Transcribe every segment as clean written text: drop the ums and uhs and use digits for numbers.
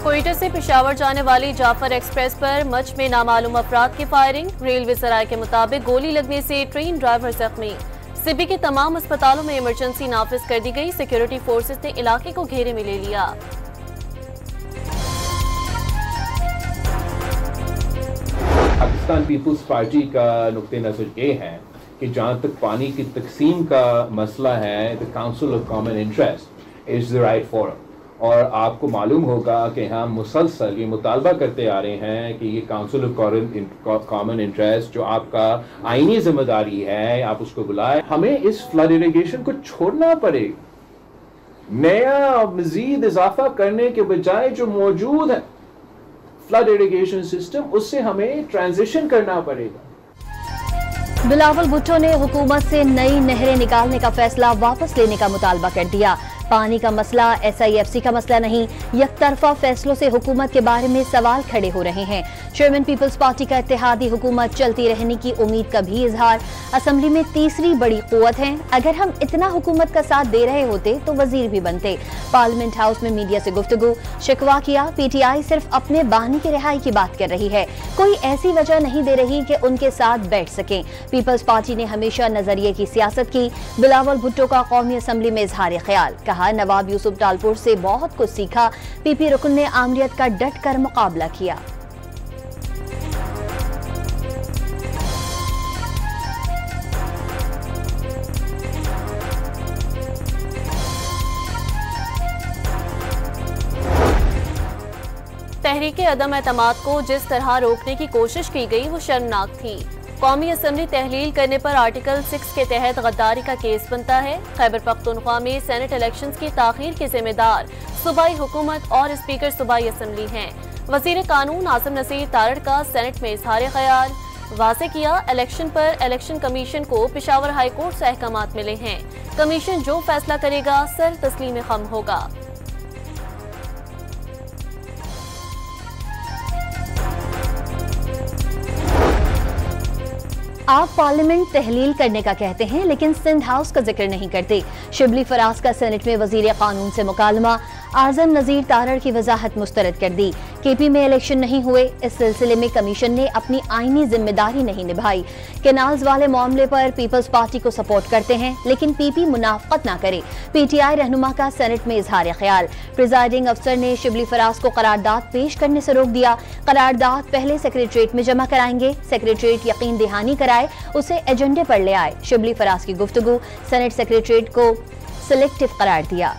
क्वेटा से पेशावर जाने वाली जाफर एक्सप्रेस पर मच में नामालूम अफराद की फायरिंग। रेलवे सराय के मुताबिक गोली लगने से ट्रेन ड्राइवर जख्मी। सिबी के तमाम अस्पतालों में इमरजेंसी नाफिज कर दी गई। सिक्योरिटी फोर्सेस ने इलाके को घेरे में ले लिया। पाकिस्तान पीपुल्स पार्टी का नुक्ते नजर ये है कि जहाँ तक पानी की तकसीम का मसला है, the council of common interest is the right forum. और आपको मालूम होगा कि हम मुसलसल ये मुतालबा करते आ रहे हैं कि ये काउंसिल ऑफ कॉमन इंटरेस्ट जो आपका आईनी जिम्मेदारी है, आप उसको बुलाएं। हमें इस फ्लड इरिगेशन को छोड़ना पड़ेगा। नया मजीद इजाफा करने के बजाय जो मौजूद है फ्लड इरिगेशन सिस्टम, उससे हमें ट्रांजिशन करना पड़ेगा। बिलावल भुट्टो ने हुकूमत से नई नहरें निकालने का फैसला वापस लेने का मुतालबा कर दिया। पानी का मसला SIFC का मसला नहीं, यकतरफा फैसलों से हुकूमत के बारे में सवाल खड़े हो रहे हैं। चेयरमैन पीपल्स पार्टी का इत्तेहादी हुकूमत चलती रहने की उम्मीद का भी इजहार। असम्बली में तीसरी बड़ी कुव्वत है, अगर हम इतना हुकूमत का साथ दे रहे होते तो वजीर भी बनते। पार्लियामेंट हाउस में मीडिया से गुफ्तगू, शिकवा किया PTI सिर्फ अपने बानी की रिहाई की बात कर रही है, कोई ऐसी वजह नहीं दे रही कि उनके साथ बैठ सकें। पीपल्स पार्टी ने हमेशा नजरिए की सियासत की। बिलावल भुट्टो का कौमी असम्बली में इजहार ख्याल, कहा नवाब यूसुफ टालपुर से बहुत कुछ सीखा। PP रुकन ने आमरीत का डट कर मुकाबला किया। तहरीक अदम एतमाद को जिस तरह रोकने की कोशिश की गई वो शर्मनाक थी। कौमी असम्बली तहलील करने पर आर्टिकल 6 के तहत गद्दारी का केस बनता है। खैबर पख्तूनख्वा में सेनेट इलेक्शंस की ताखीर के जिम्मेदार सूबाई हुकूमत और स्पीकर सूबाई असम्बली हैं। वजीर कानून आसिम नसीर तारड़ का सेनेट में इजहार ख्याल वाज़ेह किया। इलेक्शन पर इलेक्शन कमीशन को पेशावर हाई कोर्ट से अहकामात मिले हैं। कमीशन जो फैसला करेगा सर तस्लीम खम होगा। आप पार्लियामेंट तहलील करने का कहते हैं लेकिन सिंध हाउस का जिक्र नहीं करते। शिबली फराज का सेनेट में वजीर कानून से मुकालमा, आजम नजीर तारड़ की वजाहत मुस्तरद कर दी। KP में इलेक्शन नहीं हुए, इस सिलसिले में कमीशन ने अपनी आईनी जिम्मेदारी नहीं निभाई। केनाल्स वाले मामले पर पीपल्स पार्टी को सपोर्ट करते हैं लेकिन PP मुनाफकत ना करे। PTI रहनुमा का सेनेट में इजहार ख्याल, प्रिजाइडिंग अफसर ने शिबली फराज को करारदाद पेश करने से रोक दिया। करारदाद पहले सेक्रेटरीट में जमा कराएंगे, सेक्रेटरीट यकीन दहानी कराए उसे एजेंडे पर ले आए। शिबली फराज की गुफ्तगू, सेनेट सेक्रेटरीट को सिलेक्टिव करार दिया।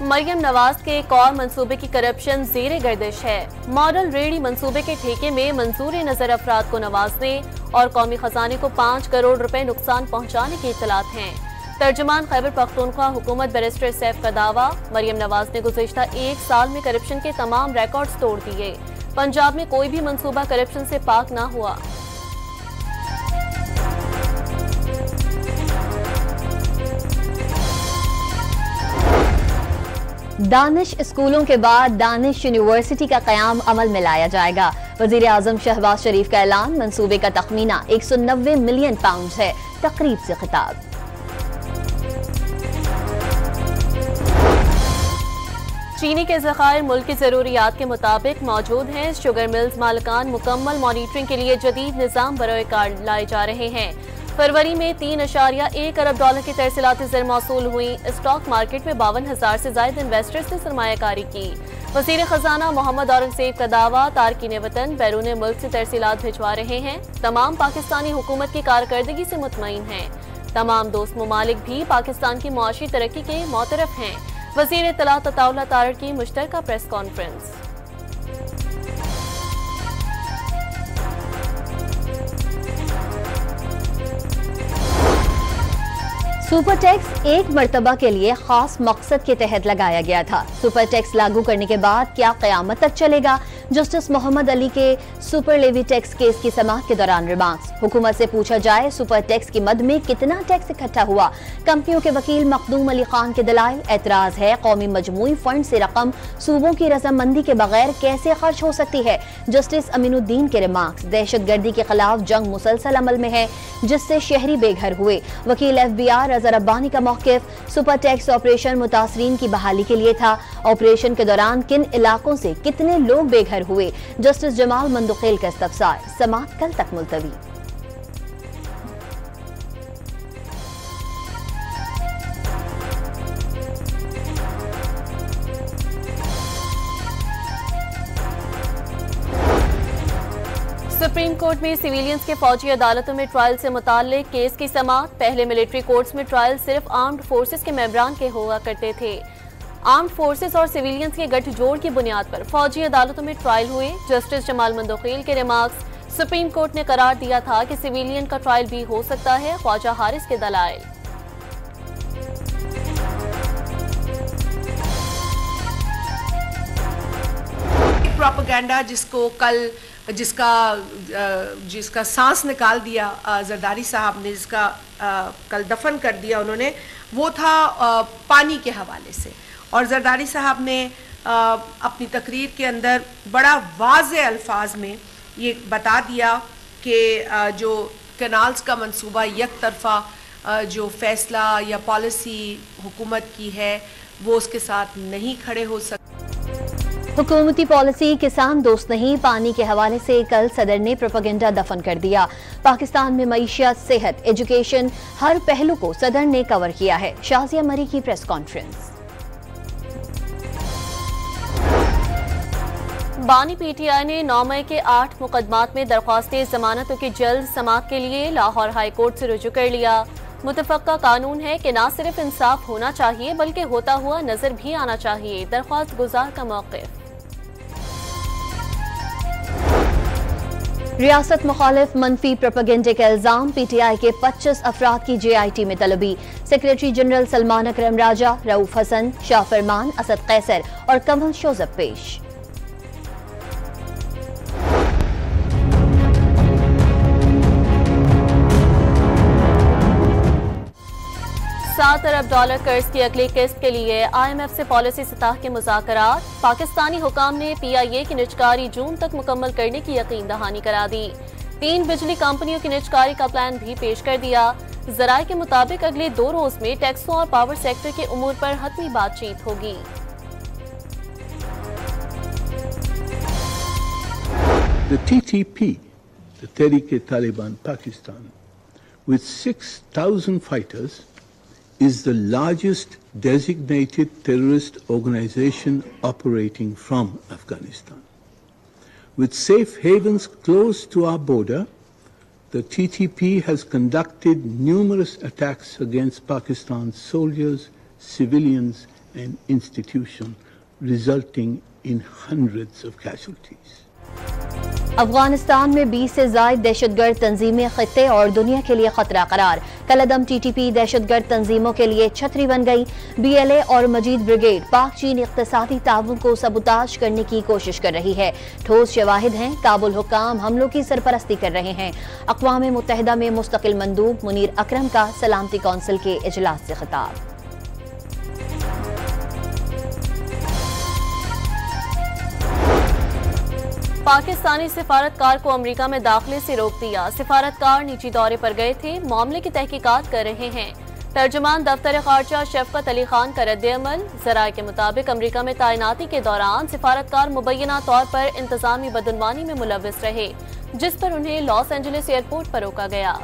मरियम नवाज के एक और मंसूबे की करप्शन ज़ेरे गर्दिश है। मॉडल रेडी मंसूबे के ठेके में मंजूर नजर अफराद को नवाजने और कौमी खजाने को 5 करोड़ रुपए नुकसान पहुंचाने की इत्तलात हैं। तर्जुमान खैबर पख्तूनख्वा हुकूमत बैरिस्टर सैफ का दावा, मरियम नवाज ने गुज़िश्ता 1 साल में करप्शन के तमाम रिकॉर्ड्स तोड़ दिए। पंजाब में कोई भी मंसूबा करप्शन से पाक ना हुआ। दानिश स्कूलों के बाद दानिश यूनिवर्सिटी का क़याम अमल में लाया जाएगा। वज़ीर आज़म शहबाज शरीफ का ऐलान, मंसूबे का तखमीना 190 मिलियन पाउंड है। तकरीब से खिताब। चीनी के ज़खायर मुल्क की ज़रूरियात के मुताबिक मौजूद हैं। शुगर मिल्स मालिकान मुकम्मल मॉनिटरिंग के लिए जदीद निज़ाम बरोए कार लाए जा रहे हैं। फरवरी में 3.1 अरब डॉलर की तरसीलाती ज़र मौसूल हुई। स्टॉक मार्केट में 52,000 से ज्यादा इन्वेस्टर्स ने सरमायाकारी की। वज़ीर खजाना मोहम्मद औरंगज़ेब का दावा, तारकीन वतन बैरून मुल्क से तरसीलात भिजवा रहे हैं। तमाम पाकिस्तानी हुकूमत की कारकर्दगी से मुतमईन हैं। तमाम दोस्त ममालिक भी पाकिस्तान की मुआशी तरक्की के मोतरफ हैं। वज़ीर इत्तलात अताउल्लाह तारड़ की मुश्तरका प्रेस कॉन्फ्रेंस। सुपर टैक्स एक मर्तबा के लिए खास मकसद के तहत लगाया गया था। सुपर टैक्स लागू करने के बाद क्या क़यामत तक चलेगा? जस्टिस मोहम्मद अली के सुपर लेवी टैक्स केस की समाअत के दौरान रिमार्क्स। हुकूमत से पूछा जाए सुपर टैक्स की मद में कितना टैक्स इकट्ठा हुआ। कंपनियों के वकील मखदूम अली खान के दलाइल। एतराज है कौमी मजमूई फंड से रकम सूबों की रजामंदी के बगैर कैसे खर्च हो सकती है। जस्टिस अमीनुद्दीन के रिमार्क्स। दहशतगर्दी के खिलाफ जंग मुसलसल अमल में है जिससे शहरी बेघर हुए। वकील FBI रज़ा रब्बानी का मौक़िफ़। सुपर टैक्स ऑपरेशन मुतासरीन की बहाली के लिए था। ऑपरेशन के दौरान किन इलाकों से कितने लोग बेघर हुए। जस्टिस जमाल मंदुखेल का इस्तफसार। समाअत कल तक मुलतवी। सुप्रीम कोर्ट में सिविलियंस के फौजी अदालतों में ट्रायल से मुताल्लिक केस की समाअत। पहले मिलिट्री कोर्ट्स में ट्रायल सिर्फ आर्म्ड फोर्सेस के मेंबरान के हुआ करते थे। आर्म्ड फोर्सेस और सिविलियंस के गठजोड़ की बुनियाद पर फौजी अदालतों में ट्रायल हुए। जस्टिस जमाल मंदुखेल के रिमार्क्स। सुप्रीम कोर्ट ने करार दिया था कि सिविलियन का ट्रायल भी हो सकता है। ख्वाजा हारिस के दलाइल। प्रोपेगेंडा जिसका सांस निकाल दिया जरदारी साहब ने, जिसका कल दफन कर दिया उन्होंने, वो था पानी के हवाले से। और जरदारी साहब ने अपनी तकरीर के अंदर बड़ा वाज़े अल्फाज में ये बता दिया कि जो कैनाल्स का मंसूबा एक तरफा जो फैसला या पॉलिसी हुकूमत की है वो उसके साथ नहीं खड़े हो सकते। हुकूमती पॉलिसी किसान दोस्त नहीं। पानी के हवाले से कल सदर ने प्रोपेगेंडा दफन कर दिया। पाकिस्तान में मईशत, सेहत, एजुकेशन हर पहलू को सदर ने कवर किया है। शाजिया मरी की प्रेस कॉन्फ्रेंस। बानी PTI ने 9 मई के 8 मुकदमात में दरख्वास्तें जमानतों की जल्द समाअत के लिए लाहौर हाई कोर्ट से रुजू कर लिया। मुतफ़क्का कानून है कि न सिर्फ इंसाफ होना चाहिए बल्कि होता हुआ नजर भी आना चाहिए। दरख्वास्त गुजार का मौक़िफ़। रियासत मुखालिफ मनफी प्रोपेगेंडे का इल्जाम। PTI के 25 अफराद की JIT में तलबी। सेक्रेटरी जनरल सलमान अकरम राजा, रऊफ हसन, शाह फरमान, असद कैसर और कमल शोजब पेश। $7 अरब कर्ज की अगली किस्त के लिए IMF से पॉलिसी सतह के मुज़ाकरात। पाकिस्तानी हुकाम ने PIA की निजकारी जून तक मुकम्मल करने की यकीन दहानी करा दी। 3 बिजली कंपनियों की निजकारी का प्लान भी पेश कर दिया। ज़राए के मुताबिक अगले 2 रोज में टैक्सों और पावर सेक्टर के उमूर पर हतमी बातचीत होगी। The TTP, the Tehreek-e-Taliban Pakistan, with 6,000 fighters, is the largest designated terrorist organization operating from Afghanistan. With safe havens close to our border, the TTP has conducted numerous attacks against Pakistan's soldiers, civilians, and institutions, resulting in hundreds of casualties. Afghanistan में 20 से ज़ायद दहशतगर्द तंजीमें खित्ते और दुनिया के लिए खतरा करार। कलअदम TTP दहशतगर्द तंजीमों के लिए छतरी बन गई। BLA और मजीद ब्रिगेड पाक चीन इक़्तिसादी ताउन को सबुताज करने की कोशिश कर रही है। ठोस शवाहिद हैं। काबुल हुकाम हमलों की सरपरस्ती कर रहे हैं। अक़वाम मुत्तहिदा में मुस्तकिल मंदूब मुनीर अकरम का सलामती कौंसिल के इजलास से खिताब। पाकिस्तानी सिफारतकार को अमेरिका में दाखिले से रोक दिया। सिफारतकार निजी दौरे पर गए थे, मामले की तहकीकात कर रहे हैं। तर्जुमान दफ्तर खारजा शफकत अली खान का रद्द-ए-अमल। ज़राए के मुताबिक अमेरिका में तैनाती के दौरान सिफारतकार मुबैना तौर पर इंतजामी बदउनवानी में मुलव्वस रहे, जिस पर उन्हें लॉस एंजलिस एयरपोर्ट पर रोका गया।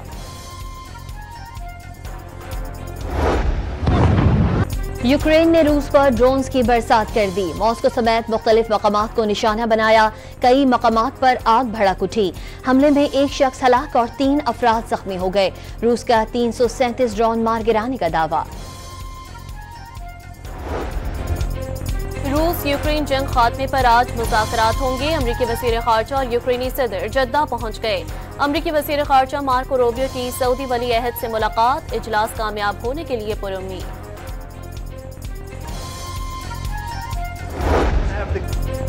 यूक्रेन ने रूस पर ड्रोन्स की बरसात कर दी। मॉस्को समेत मुख्तलिफ मकामात को निशाना बनाया। कई मकामात पर आग भड़क उठी। हमले में एक शख्स हलाक और 3 अफराद जख्मी हो गए। रूस का 337 ड्रोन मार गिराने का दावा। रूस यूक्रेन जंग खात्मे पर आज मुज़ाकरात होंगे। अमरीकी वज़ीर ख़ारजा और यूक्रेनी सदर जद्दा पहुंच गए। अमरीकी वज़ीर ख़ारजा मार्को रूबियो की सऊदी वली अहद से मुलाकात। इजलास कामयाब होने के लिए पुरुम्मीद।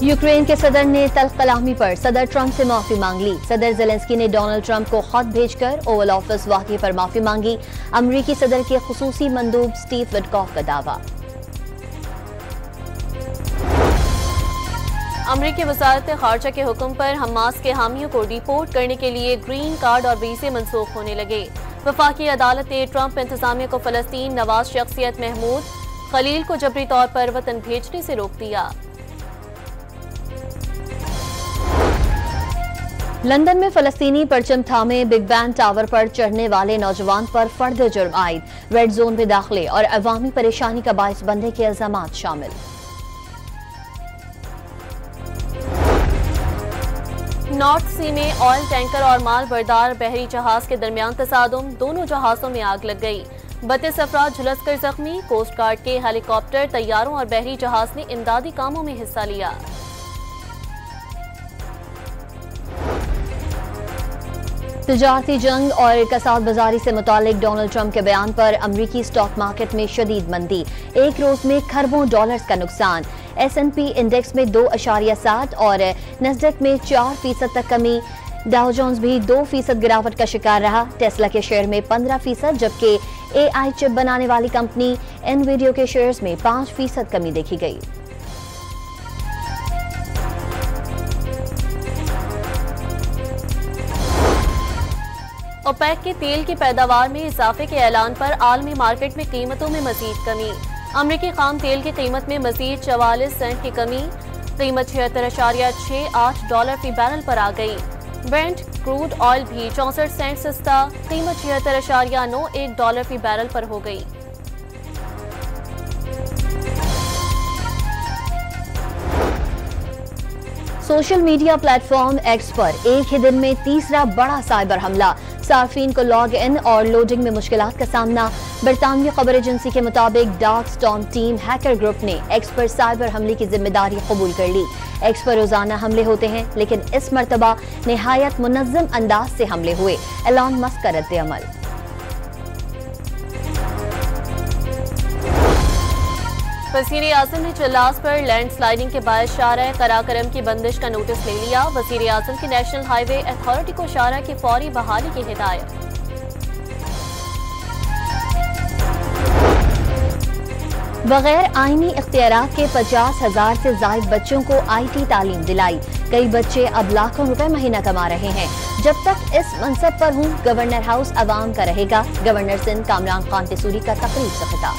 यूक्रेन के सदर ने तल्ख कलामी पर सदर ट्रंप से माफी मांग ली। सदर जेलेंस्की ने डोनाल्ड ट्रंप को खत भेजकर ओवल ऑफिस वाकये पर माफी मांगी। अमरीकी सदर के खुसूसी मंदूब स्टीव विटकॉफ का दावा। अमरीकी वजारत खारजा के हुक्म पर हमास के हामियों को डिपोर्ट करने के लिए ग्रीन कार्ड और वीजे मनसूख होने लगे। वफाकी अदालत ने ट्रंप इंतजामिया को फलस्तीन नवाज शख्सियत महमूद खलील को जबरी तौर पर वतन भेजने से रोक दिया। लंदन में फलस्तीनी परचम थामे बिग बैन टावर पर चढ़ने वाले नौजवान पर फर्द जुर्म आयद। रेड जोन में दाखिले और अवामी परेशानी का बायस बनने के इल्जामात शामिल। नॉर्थ सी में ऑयल टैंकर और माल बरदार बहरी जहाज के दरमियान तसादुम, दोनों जहाजों में आग लग गई। 32 अफराद झुलसकर जख्मी। कोस्ट गार्ड के हेलीकॉप्टर, तैयारों और बहरी जहाज ने इमदादी कामों में हिस्सा लिया। तिजारती जंग और कसाद बाजारी से मुतालिक डोनाल्ड ट्रंप के बयान पर अमरीकी स्टॉक मार्केट में शदीद मंदी। एक रोज में खरबों डॉलर्स का नुकसान। S&P इंडेक्स में 2.7 और नस्डैक में 4% तक कमी। डाउ जोन्स भी 2% गिरावट का शिकार रहा। टेस्ला के शेयर में 15%, जबकि AI चिप बनाने वाली कंपनी एनवीडिया के शेयर्स में 5% कमी देखी गई। ओपेक के तेल की पैदावार में इजाफे के ऐलान पर आलमी मार्केट में कीमतों में मजीद कमी। अमरीकी खाम तेल की कीमत में मजीद 44 सेंट की कमी। कीमत $76.68 फी बैरल पर आ गई। ब्रेंट क्रूड ऑयल भी 64 सेंट सस्ता, कीमत $76.91 फी बैरल पर हो गई। सोशल मीडिया प्लेटफॉर्म एक्स पर एक ही दिन में तीसरा बड़ा साइबर हमला। सार्फिन को लॉग इन और लोडिंग में मुश्किलात का सामना। बरतानवी खबर एजेंसी के मुताबिक dark storm team hacker group ने एक्स पर साइबर हमले की जिम्मेदारी कबूल कर ली। एक्स पर रोजाना हमले होते हैं, लेकिन इस मर्तबा निहायत मुनज़्ज़म अंदाज से हमले हुए। एलॉन मस्क का रद्द अमल। वज़ीर आज़म ने चल्लास पर लैंडस्लाइडिंग के बाद शाहराह कराकरम की बंदिश का नोटिस ले लिया। वज़ीर आज़म की नेशनल हाईवे अथॉरिटी को शाहराह की फौरी बहाली की हिदायत। बगैर आईनी इख्तियारात के 50,000 से जायद बच्चों को IT तालीम दिलाई। कई बच्चे अब लाखों रुपए महीना कमा रहे हैं। जब तक इस मनसब पर हूँ, गवर्नर हाउस अवाम का रहेगा। गवर्नर सिंध कामरान खान तेसूरी का तकरीब से खिताब।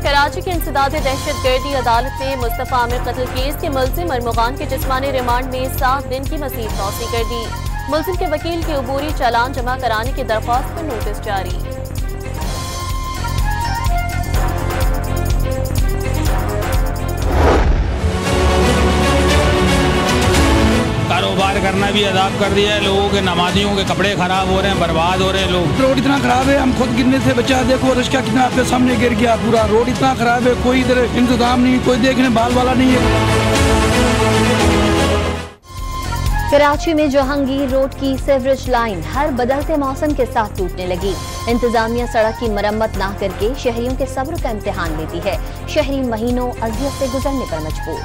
कराची की इंसदादे दहशतगर्दी अदालत ने मुस्तफा आमिर कत्ल केस के मुल्जिम अरमुगान के जिस्मानी रिमांड में 7 दिन की मजीद तौसी कर दी। मुल्जिम के वकील की अबूरी चालान जमा कराने की दरख्वास्त पर नोटिस जारी। कारोबार करना भी अदाब कर दिया है। लोगों के नमाजियों के कपड़े खराब हो रहे हैं, बर्बाद हो रहे हैं लोग। रोड इतना खराब है, हम खुद गिरने से बचा। देखो रिक्शा कितना आपके सामने गिर गया। पूरा रोड इतना खराब है, कोई इधर इंतजाम नहीं, कोई देखने बाल वाला नहीं है। कराची में जहांगीर रोड की सीवरेज लाइन हर बदलते मौसम के साथ टूटने लगी। इंतजामिया सड़क की मरम्मत ना करके शहरियों के सब्र का इम्तिहान लेती है। शहरी महीनों अजियत से गुजरने पर मजबूर।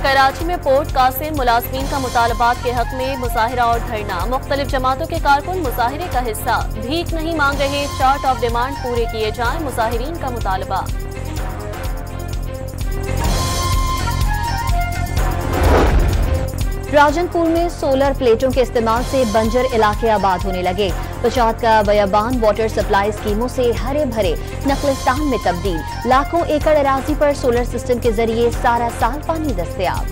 कराची में पोर्ट कासिम मुलाजमीन का मुतालबात के हक में मुजाहिरा और धरना। मुख्तलिफ जमातों के कारकुन मुजाहिरे का हिस्सा। भीख नहीं मांग रहे, चार्ट ऑफ डिमांड पूरे किए जाएं, मुजाहिरीन का मुतालबा। राजनपुर में सोलर प्लेटों के इस्तेमाल से बंजर इलाके आबाद होने लगे। पचात का बयाबान वाटर सप्लाई स्कीमों से हरे भरे नखलिस्तान में तब्दील। लाखों एकड़ अराजी पर सोलर सिस्टम के जरिए सारा साल पानी दस्तयाब।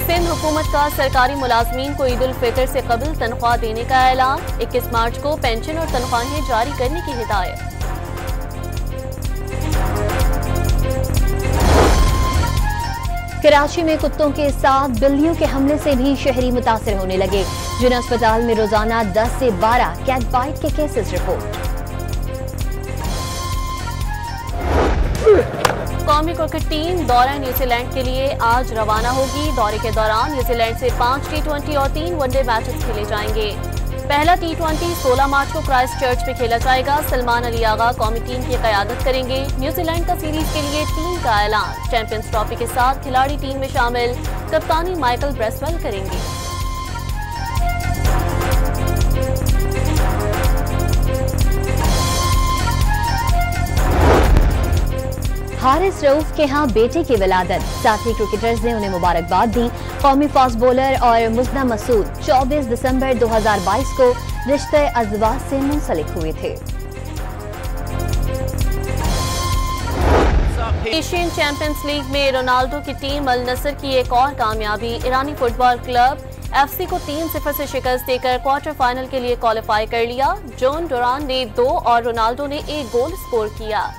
सिंध हुकूमत का सरकारी मुलाजमीन को ईद उल फितर से कबल तनख्वाह देने का ऐलान। 21 मार्च को पेंशन और तनख्वाहें जारी करने की हिदायत। कराची में कुत्तों के साथ बिल्लियों के हमले से भी शहरी मुतासिर होने लगे। जिन अस्पताल में रोजाना 10 से 12 कैट बाइट के केसेस रिपोर्ट। कौमी क्रिकेट टीम दौरा न्यूजीलैंड के लिए आज रवाना होगी। दौरे के दौरान न्यूजीलैंड से 5 T20 और 3 वनडे मैचेस खेले जाएंगे। पहला T20 16 मार्च को क्राइस्ट चर्च में खेला जाएगा। सलमान अली आगा कौमी टीम की क़यादत करेंगे। न्यूजीलैंड का सीरीज के लिए टीम का ऐलान। चैंपियंस ट्रॉफी के साथ खिलाड़ी टीम में शामिल। कप्तानी माइकल ब्रेसवेल करेंगे। हारिस रऊफ के यहाँ बेटे की विलादत, साथी क्रिकेटर्स ने उन्हें मुबारकबाद दी। कौमी फास्ट बॉलर और मुजना मसूद 24 दिसंबर 2022 को रिश्ते अज़वाज से मुंसलिक हुए थे। एशियन चैंपियंस लीग में रोनाल्डो की टीम अल नसर की एक और कामयाबी। ईरानी फुटबॉल क्लब FC को 3-0 से शिकस्त देकर क्वार्टर फाइनल के लिए क्वालिफाई कर लिया। जॉन डोरान ने 2 और रोनाल्डो ने 1 गोल स्कोर किया।